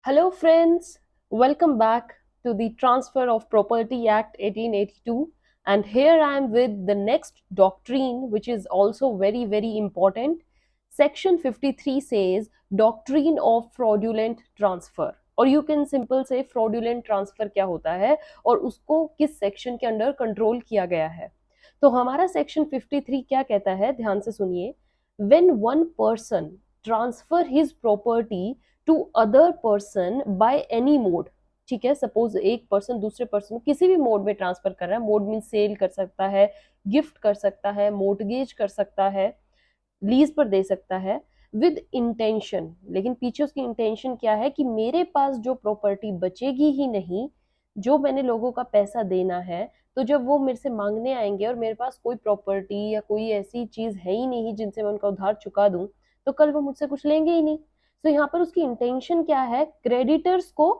Hello, friends. Welcome back to the Transfer of Property Act 1882. And here I am with the next doctrine, which is also very, very important. Section 53 says Doctrine of Fraudulent Transfer. और you can simple say fraudulent transfer क्या होता है और उसको किस section के under control किया गया है. तो हमारा सेक्शन 53 क्या कहता है, ध्यान से सुनिए. When one person transfer his property to other person by any mode. ठीक है, सपोज एक पर्सन दूसरे पर्सन को किसी भी मोड में ट्रांसफर कर रहा है. मोड मीन सेल कर सकता है, गिफ्ट कर सकता है, मोर्टगेज कर सकता है, लीज पर दे सकता है, विद इंटेंशन. लेकिन पीछे उसकी इंटेंशन क्या है कि मेरे पास जो प्रॉपर्टी बचेगी ही नहीं, जो मैंने लोगों का पैसा देना है, तो जब वो मेरे से मांगने आएंगे और मेरे पास कोई प्रॉपर्टी या कोई ऐसी चीज है ही नहीं जिनसे मैं उनका उधार चुका दूं, तो कल वो मुझसे कुछ लेंगे ही नहीं. तो यहाँ पर उसकी इंटेंशन क्या है, क्रेडिटर्स को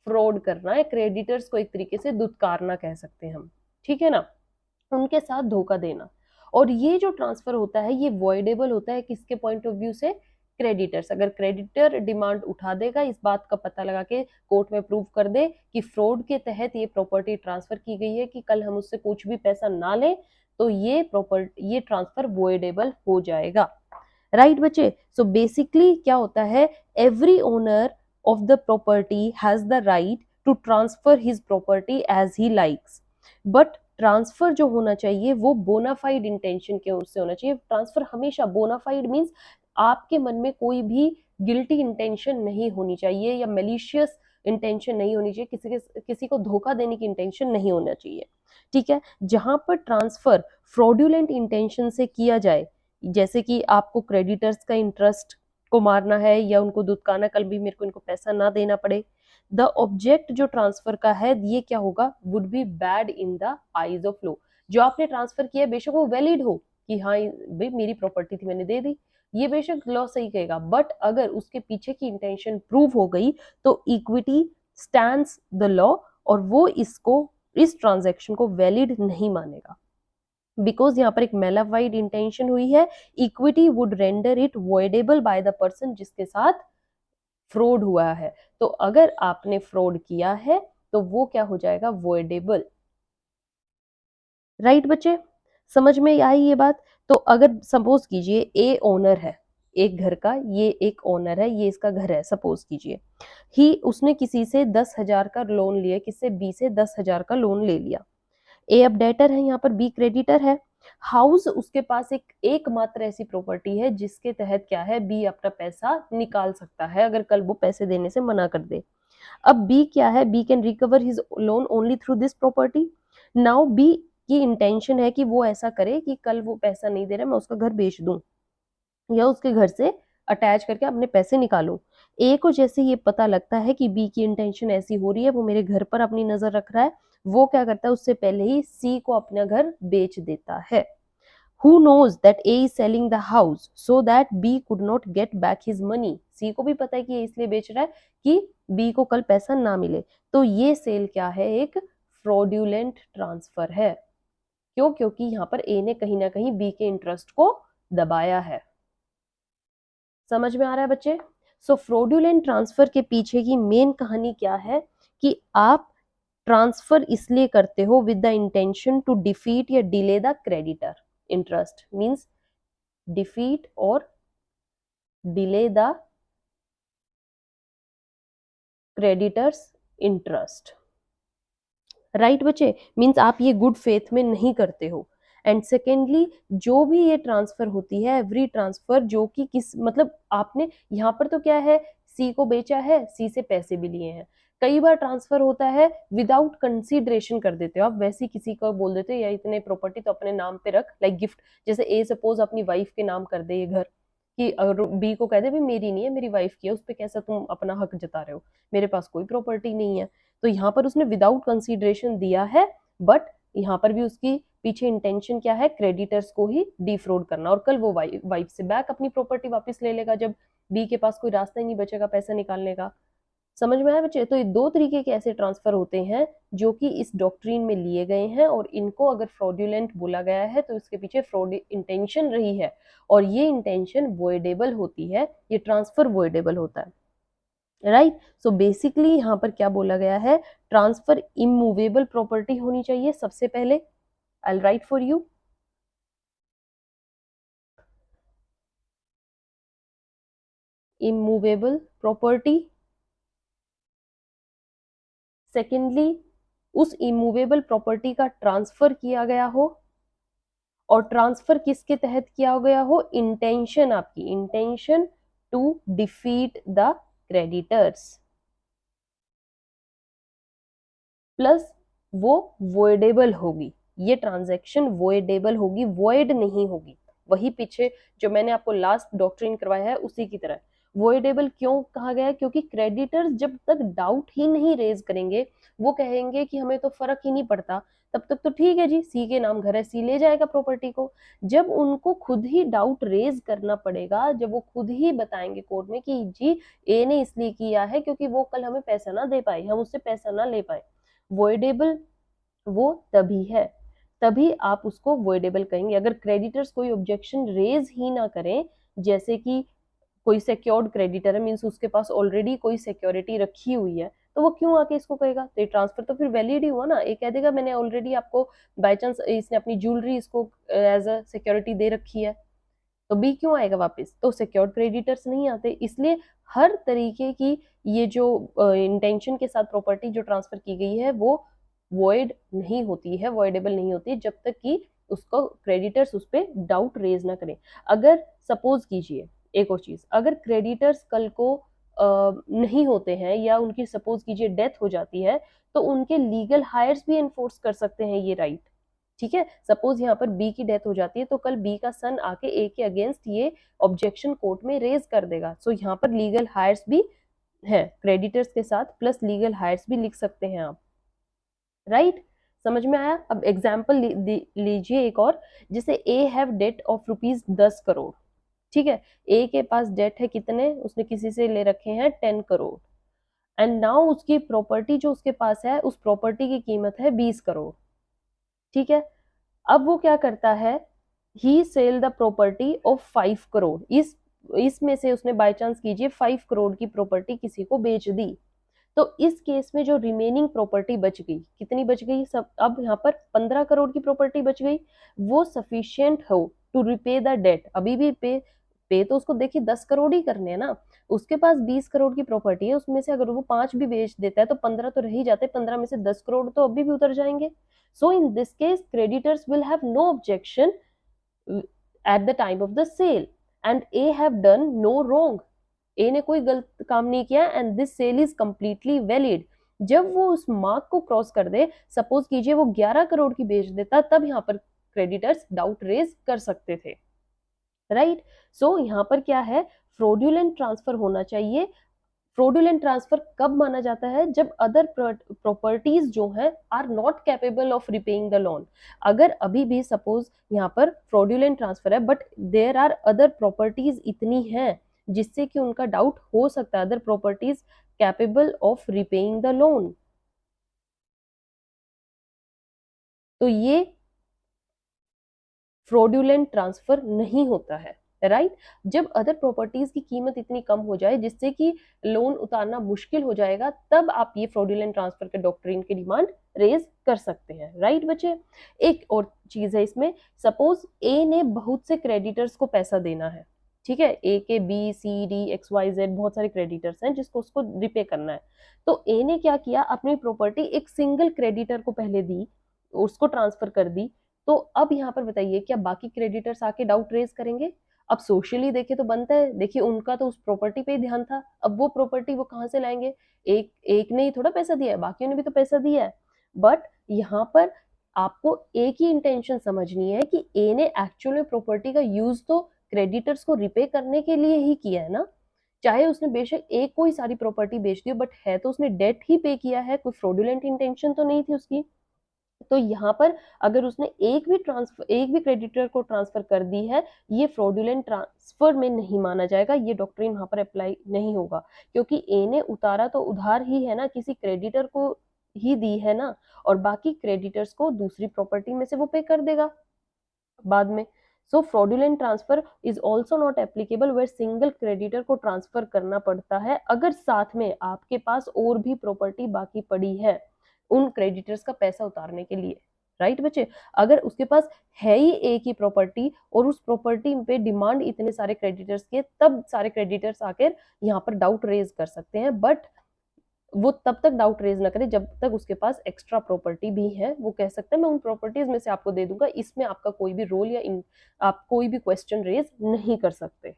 फ्रॉड करना है, क्रेडिटर्स को एक तरीके से दुत्कारना कह सकते हैं हम. ठीक है ना, उनके साथ धोखा देना. और ये जो ट्रांसफर होता है ये वॉइडेबल होता है किसके पॉइंट ऑफ व्यू से, क्रेडिटर्स. अगर क्रेडिटर डिमांड उठा देगा, इस बात का पता लगा के कोर्ट में प्रूव कर दे कि फ्रॉड के तहत ये प्रॉपर्टी ट्रांसफर की गई है, कि कल हम उससे कुछ भी पैसा ना लें, तो ये ट्रांसफर वॉइडेबल हो जाएगा. राइट बच्चे. सो बेसिकली क्या होता है, every owner of the property has the right to transfer his property as he likes. But transfer जो होना चाहिए वो बोनाफाइड इंटेंशन के उससे होना चाहिए. ट्रांसफर हमेशा बोनाफाइड मीन्स आपके मन में कोई भी गिल्टी इंटेंशन नहीं होनी चाहिए या मेलिशियस इंटेंशन नहीं होनी चाहिए, किसी को धोखा देने की इंटेंशन नहीं होना चाहिए. ठीक है. जहां पर ट्रांसफर फ्रॉडुलेंट इंटेंशन से किया जाए, जैसे कि आपको क्रेडिटर्स का इंटरेस्ट को मारना है या उनको दुत्काना, कल भी मेरे को इनको पैसा ना देना पड़े, द ऑब्जेक्ट जो ट्रांसफर का है ये क्या होगा, would be bad in the eyes of law. जो आपने ट्रांसफर किया बेशक वो वैलिड हो कि हाँ भाई मेरी प्रॉपर्टी थी मैंने दे दी, ये बेशक लॉ सही कहेगा, बट अगर उसके पीछे की इंटेंशन प्रूव हो गई तो इक्विटी स्टैंड्स द लॉ और वो इस ट्रांजैक्शन को वैलिड नहीं मानेगा. बिकॉज यहाँ पर एक मेलाफाइड इंटेंशन हुई है, equity would render it voidable by the person जिसके साथ फ्रॉड हुआ है. तो अगर आपने फ्रॉड किया है तो वो क्या हो जाएगा, वॉइडेबल. राइट बच्चे, समझ में आई ये बात. तो अगर सपोज कीजिए ए ओनर है एक घर का, ये एक ओनर है, ये इसका घर है, सपोज कीजिए उसने किसी से 10,000 का लोन लिया, किससे, बी से 10,000 का लोन ले लिया. ए अब डेटर है, यहाँ पर बी क्रेडिटर है. हाउस उसके पास एकमात्र ऐसी प्रॉपर्टी है जिसके तहत क्या है, बी अपना पैसा निकाल सकता है अगर कल वो पैसे देने से मना कर दे. अब बी क्या है, B can recover his loan only through this property. Now B की इंटेंशन है कि वो ऐसा करे कि कल वो पैसा नहीं दे रहा, मैं उसका घर बेच दूं या उसके घर से अटैच करके अपने पैसे निकालूं. ए को जैसे ये पता लगता है कि बी की इंटेंशन ऐसी हो रही है, वो मेरे घर पर अपनी नजर रख रहा है, वो क्या करता है, उससे पहले ही सी को अपना घर बेच देता है. Who knows that A is selling the house so that B could not get back his money. C को भी पता है कि ये इसलिए बेच रहा है कि B को कल पैसा ना मिले. तो ये सेल क्या है, एक फ्रॉड्यूलेंट ट्रांसफर है. क्यों, क्योंकि यहाँ पर A ने कहीं ना कहीं B के इंटरेस्ट को दबाया है. समझ में आ रहा है बच्चे. सो फ्रॉड्यूलेंट ट्रांसफर के पीछे की मेन कहानी क्या है, कि आप ट्रांसफर इसलिए करते हो with the intention to defeat या delay the creditor interest. Means defeat और delay the creditors interest. Right बच्चे, मींस आप ये गुड फेथ में नहीं करते हो. एंड सेकेंडली, जो भी ये ट्रांसफर होती है, एवरी ट्रांसफर जो कि किस मतलब आपने यहाँ पर तो क्या है, सी को बेचा है, सी से पैसे भी लिए हैं. कई बार ट्रांसफर होता है विदाउट कंसीडरेशन कर देते हो आप, वैसे ही किसी को बोल देते हो या इतने प्रॉपर्टी तो अपने नाम पे रख, लाइक गिफ्ट. जैसे ए सपोज अपनी वाइफ के नाम कर दे ये घर, कि अगर बी को कह दे भाई मेरी नहीं है मेरी वाइफ की है, उस पर कैसा तुम अपना हक जता रहे हो, मेरे पास कोई प्रॉपर्टी नहीं है. तो यहाँ पर उसने विदाउट कंसीडरेशन दिया है, बट यहाँ पर भी उसकी पीछे इंटेंशन क्या है, क्रेडिटर्स को ही डिफ्रॉड करना, और कल वो वाइफ से बैक अपनी प्रॉपर्टी वापस ले लेगा जब बी के पास कोई रास्ता ही नहीं बचेगा पैसा निकालने का. समझ में आया बच्चे. तो ये दो तरीके के ऐसे ट्रांसफर होते हैं जो कि इस डॉक्ट्रीन में लिए गए हैं, और इनको अगर फ्रॉड्यूलेंट बोला गया है तो इसके पीछे फ्रॉड इंटेंशन रही है, और ये इंटेंशन वॉइडेबल होती है, ये ट्रांसफर वॉइडेबल होता है. राइट। सो बेसिकली यहाँ पर क्या बोला गया है, ट्रांसफर इमूवेबल प्रॉपर्टी होनी चाहिए सबसे पहले। I write for you. Immovable property. Secondly, उस इमूवेबल प्रॉपर्टी का ट्रांसफर किया गया हो, और ट्रांसफर किसके तहत किया गया हो, इंटेंशन, आपकी intention to defeat the creditors, plus वो वॉइडेबल होगी, ये ट्रांजैक्शन वॉइडेबल होगी, वॉइड नहीं होगी। वही पीछे जो मैंने आपको लास्ट डॉक्ट्रिन करवाया है उसी की तरह। वॉइडेबल क्यों कहा गया है, क्योंकि क्रेडिटर्स जब तक डाउट ही नहीं रेज करेंगे, वो कहेंगे कि हमें तो फर्क ही नहीं पड़ता, तब तक तो ठीक है जी, सी के नाम घर है, सी ले जाएगा प्रॉपर्टी को। जब उनको खुद ही डाउट रेज करना पड़ेगा, जब वो खुद ही बताएंगे कोर्ट में कि जी ए ने इसलिए किया है क्योंकि वो कल हमें पैसा ना दे पाए, हम उससे पैसा ना ले पाए, वॉइडेबल वो तभी है, तभी आप उसको वॉइडेबल कहेंगे। अगर क्रेडिटर्स कोई ऑब्जेक्शन रेज ही ना करें, जैसे कि कोई सिक्योर्ड क्रेडिटर है, मीन्स उसके पास ऑलरेडी कोई सिक्योरिटी रखी हुई है, तो वो क्यों आके इसको कहेगा, तो ये ट्रांसफर तो फिर वैलिड ही हुआ ना। ये कह देगा मैंने ऑलरेडी आपको, बाय चांस इसने अपनी ज्वेलरी इसको एज अ सिक्योरिटी दे रखी है, तो बी क्यों आएगा वापस, तो सिक्योर्ड क्रेडिटर्स नहीं आते। इसलिए हर तरीके की ये जो इंटेंशन के साथ प्रॉपर्टी जो ट्रांसफर की गई है वो वॉइड नहीं होती है, वॉइडेबल नहीं होती, जब तक कि उसको क्रेडिटर्स उस पर डाउट रेज ना करें। अगर सपोज कीजिए, एक और चीज, अगर क्रेडिटर्स कल को नहीं होते हैं, या उनकी सपोज कीजिए डेथ हो जाती है, तो उनके लीगल हायर्स भी एनफोर्स कर सकते हैं ये राइट। ठीक है, सपोज यहाँ पर बी की डेथ हो जाती है, तो कल बी का सन आके ए के अगेंस्ट ये ऑब्जेक्शन कोर्ट में रेज कर देगा। सो यहाँ पर लीगल हायर्स भी है, क्रेडिटर्स के साथ प्लस लीगल हायर्स भी लिख सकते हैं आप। राइट, समझ में आया। अब एग्जाम्पल लीजिए एक और, जैसे A have date of ₹10 crore. ठीक है, ए के पास डेट है कितने, उसने किसी से ले रखे हैं 10 करोड़, एंड नाउ उसकी प्रॉपर्टी जो उसके पास है, उस प्रॉपर्टी की कीमत है 20 करोड़। ठीक है, अब वो क्या करता है, he sell the property of 5 crore, इस इसमें से उसने बाय चांस कीजिए 5 करोड़ की प्रॉपर्टी किसी को बेच दी। तो इस केस में जो रिमेनिंग प्रॉपर्टी बच गई, कितनी बच गई सब, अब यहाँ पर 15 करोड़ की प्रॉपर्टी बच गई, वो सफिशियंट हो टू रिपे द डेट। अभी भी पे पे तो उसको देखिए 10 करोड़ ही करने हैं ना, उसके पास 20 करोड़ की प्रॉपर्टी है, उसमें से अगर वो 5 भी बेच देता है तो 15 तो रह ही जाते, 15 में से 10 करोड़ तो अभी भी उतर जाएंगे। So in this case creditors will have no objection at the time of the sale, and a have done no wrong, a ने कोई गलत काम नहीं किया, and this sale is completely valid. जब वो उस मार्क को क्रॉस कर दे, सपोज कीजिए वो 11 करोड़ की बेच देता, तब यहाँ पर क्रेडिटर्स डाउट रेज कर सकते थे। राइट, सो यहाँ पर क्या है, फ्रॉडुलेंट ट्रांसफर होना चाहिए। फ्रॉडुलेंट ट्रांसफर कब माना जाता है, जब अदर प्रॉपर्टीज जो हैं are not capable of repaying the loan. अगर अभी भी सपोज यहाँ पर फ्रॉडुलेंट ट्रांसफर है, but there are other properties इतनी हैं जिससे कि उनका डाउट हो सकता है, other properties capable of repaying the loan, तो ये फ्रॉडुलेंट ट्रांसफर नहीं होता है। राइट, जब अदर प्रॉपर्टीज की कीमत इतनी कम हो जाए जिससे कि लोन उतारना मुश्किल हो जाएगा, तब आप ये फ्रॉडुलेंट ट्रांसफर के डॉक्ट्रिन की डिमांड रेज कर सकते हैं। राइट बच्चे, एक और चीज है इसमें, सपोज ए ने बहुत से क्रेडिटर्स को पैसा देना है। ठीक है, ए के B C D X Y Z बहुत सारे क्रेडिटर्स हैं जिसको उसको रिपे करना है। तो ए ने क्या किया, अपनी प्रॉपर्टी एक सिंगल क्रेडिटर को पहले दी, उसको ट्रांसफर कर दी। तो अब यहाँ पर बताइए, क्या बाकी क्रेडिटर्स आके डाउट रेज करेंगे। अब सोशली देखे तो बनता है, देखिए उनका तो उस प्रॉपर्टी पे ही ध्यान था, अब वो प्रॉपर्टी वो कहाँ से लाएंगे, एक एक ने ही थोड़ा पैसा दिया है, बाकियों ने भी तो पैसा दिया है। बट यहाँ पर आपको एक ही इंटेंशन समझनी है कि ए ने एक्चुअल में प्रॉपर्टी का यूज तो क्रेडिटर्स को रिपे करने के लिए ही किया है ना। चाहे उसने बेशक एक कोई सारी प्रॉपर्टी बेच दी, बट है तो उसने डेट ही पे किया है, कोई फ्रॉडुलेंट इंटेंशन तो नहीं थी उसकी। तो यहाँ पर अगर उसने एक भी क्रेडिटर को ट्रांसफर कर दी है, ये फ्रॉडुलेंट ट्रांसफर में नहीं माना जाएगा, ये डॉक्ट्रिन वहां पर अप्लाई नहीं होगा, क्योंकि ए ने उतारा तो उधार ही है ना, किसी क्रेडिटर को ही दी है ना, और बाकी क्रेडिटर्स को दूसरी प्रॉपर्टी में से वो पे कर देगा बाद में। So fraudulent transfer is also not applicable where single creditor को ट्रांसफर करना पड़ता है अगर साथ में आपके पास और भी प्रॉपर्टी बाकी पड़ी है उन क्रेडिटर्स का पैसा उतारने के लिए। राइट बच्चे, अगर उसके पास है ही एक ही प्रॉपर्टी और उस प्रॉपर्टी पे डिमांड इतने सारे क्रेडिटर्स के, तब सारे क्रेडिटर्स आकर यहाँ पर डाउट रेज कर सकते हैं, बट वो तब तक डाउट रेज ना करे जब तक उसके पास एक्स्ट्रा प्रॉपर्टी भी है। वो कह सकते हैं मैं उन प्रॉपर्टीज में से आपको दे दूंगा, इसमें आपका कोई भी रोल या आप कोई भी क्वेश्चन रेज नहीं कर सकते।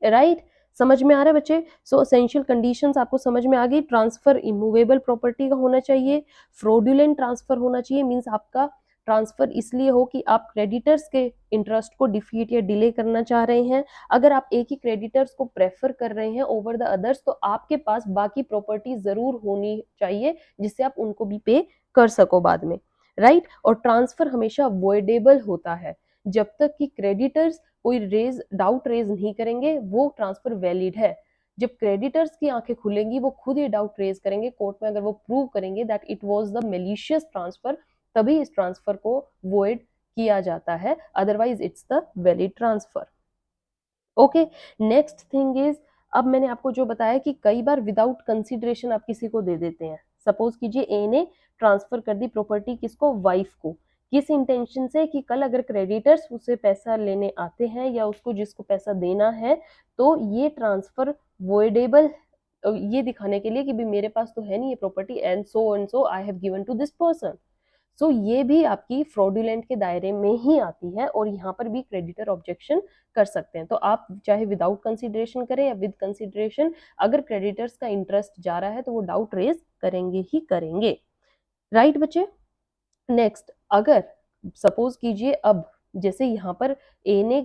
राइट, समझ में आ रहा है बच्चे? सो एसेंशियल कंडीशंस आपको समझ में आ गई। ट्रांसफर इमूवेबल प्रॉपर्टी का होना चाहिए, फ्रॉडुलेंट ट्रांसफर होना चाहिए, मींस आपका ट्रांसफर इसलिए हो कि आप क्रेडिटर्स के इंटरेस्ट को डिफीट या डिले करना चाह रहे हैं। अगर आप एक ही क्रेडिटर्स को प्रेफर कर रहे हैं ओवर द अदर्स तो आपके पास बाकी प्रॉपर्टी जरूर होनी चाहिए जिससे आप उनको भी पे कर सको बाद में। राइट, और ट्रांसफर हमेशा अवॉइडेबल होता है जब तक कि क्रेडिटर्स कोई डाउट रेज नहीं करेंगे, वो ट्रांसफर वैलिड है। जब क्रेडिटर्स की आंखें खुलेंगी वो खुद ही डाउट रेज करेंगे कोर्ट में, अगर वो प्रूव करेंगे that it was the malicious transfer, तभी इस ट्रांसफर को वॉइड किया जाता है, otherwise it's the valid transfer. Okay, next thing is, अब मैंने आपको जो बताया कि कई बार विदाउट कंसिडरेशन आप किसी को दे देते हैं। सपोज कीजिए ए ने ट्रांसफर कर दी प्रॉपर्टी किसको, वाइफ को, किस इंटेंशन से कि कल अगर क्रेडिटर्स उसे पैसा लेने आते हैं या उसको जिसको पैसा देना है तो ये ट्रांसफर वॉइडेबल, ये दिखाने के लिए कि भी मेरे पास तो है नहीं ये property and so I have given to this person. So ये भी आपकी फ्रॉडुलेंट के दायरे में ही आती है और यहाँ पर भी क्रेडिटर ऑब्जेक्शन कर सकते हैं। तो आप चाहे विदाउट कंसिडरेशन करें या विद कंसिडरेशन, अगर क्रेडिटर्स का इंटरेस्ट जा रहा है तो वो डाउट रेज करेंगे ही करेंगे। राइट बच्चे, नेक्स्ट, अगर सपोज कीजिए अब जैसे यहाँ पर ए ने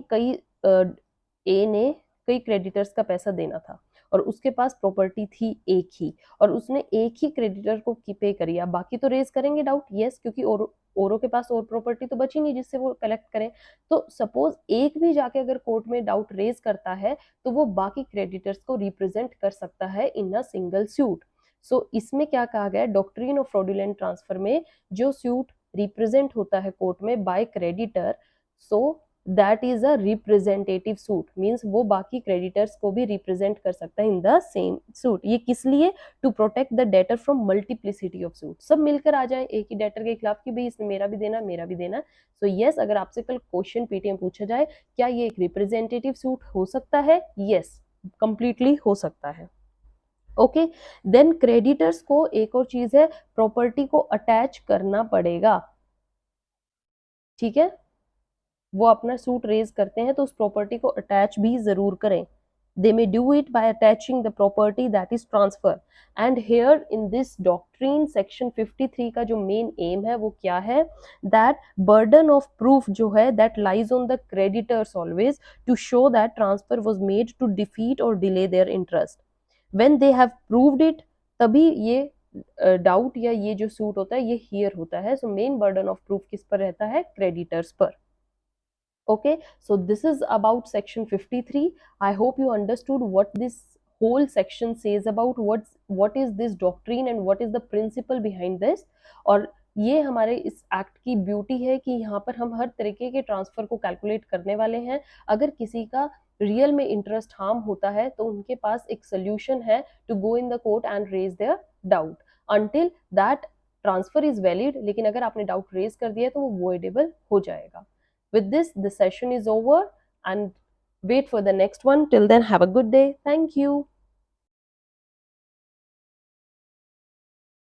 कई क्रेडिटर्स का पैसा देना था और उसके पास प्रॉपर्टी थी एक ही और उसने एक ही क्रेडिटर को पे करी, अब बाकी तो रेज करेंगे डाउट, यस, क्योंकि औरों के पास और प्रॉपर्टी तो बची नहीं जिससे वो कलेक्ट करें। तो सपोज एक भी जाके अगर कोर्ट में डाउट रेज करता है तो वो बाकी क्रेडिटर्स को रिप्रेजेंट कर सकता है इन अ सिंगल सूट। सो इसमें क्या कहा गया, डॉक्ट्रिन ऑफ फ्रॉडुलेंट ट्रांसफर में जो सूट रिप्रेजेंट होता है कोर्ट में by creditor, so that is a representative suit, means वो बाकी क्रेडिटर्स को भी रिप्रेजेंट कर सकता है इन द सेम सूट। ये किस लिए, to protect the debtor from multiplicity of suit, सब मिलकर आ जाए एक ही डेटर के खिलाफ कि भाई इसने मेरा भी देना मेरा भी देना। सो यस, अगर आपसे कल क्वेश्चन पीटीएम पूछा जाए क्या ये एक रिप्रेजेंटेटिव सूट हो सकता है, यस, कंप्लीटली हो सकता है। ओके, देन क्रेडिटर्स को एक और चीज है, प्रॉपर्टी को अटैच करना पड़ेगा। ठीक है, वो अपना सूट रेज करते हैं तो उस प्रॉपर्टी को अटैच भी जरूर करें। They may do it by attaching the property that is transfer. And here in this doctrine section 53 का जो मेन एम है वो क्या है, दैट बर्डन ऑफ प्रूफ जो है that lies on the creditors always to show that transfer was made to defeat और delay their interest. When they have proved it, तभी ये डाउट या ये जो सूट होता है ये हियर होता है। So main burden of proof किस पर रहता है, क्रेडिटर्स पर। Okay, so this is about section 53. I hope you understood what this whole section says about what is this doctrine and what is the principle behind this। और ये हमारे इस act की ब्यूटी है कि यहाँ पर हम हर तरीके के ट्रांसफर को कैलकुलेट करने वाले हैं। अगर किसी का रियल में इंटरेस्ट हार्म होता है तो उनके पास एक सोल्यूशन है to go in the court and raise their doubt until that transfer is valid. लेकिन अगर आपने डाउट रेज कर दिया तो वो वॉइडेबल हो जाएगा। With this, the session is over and wait for the next one. Till then, have a good day. Thank you.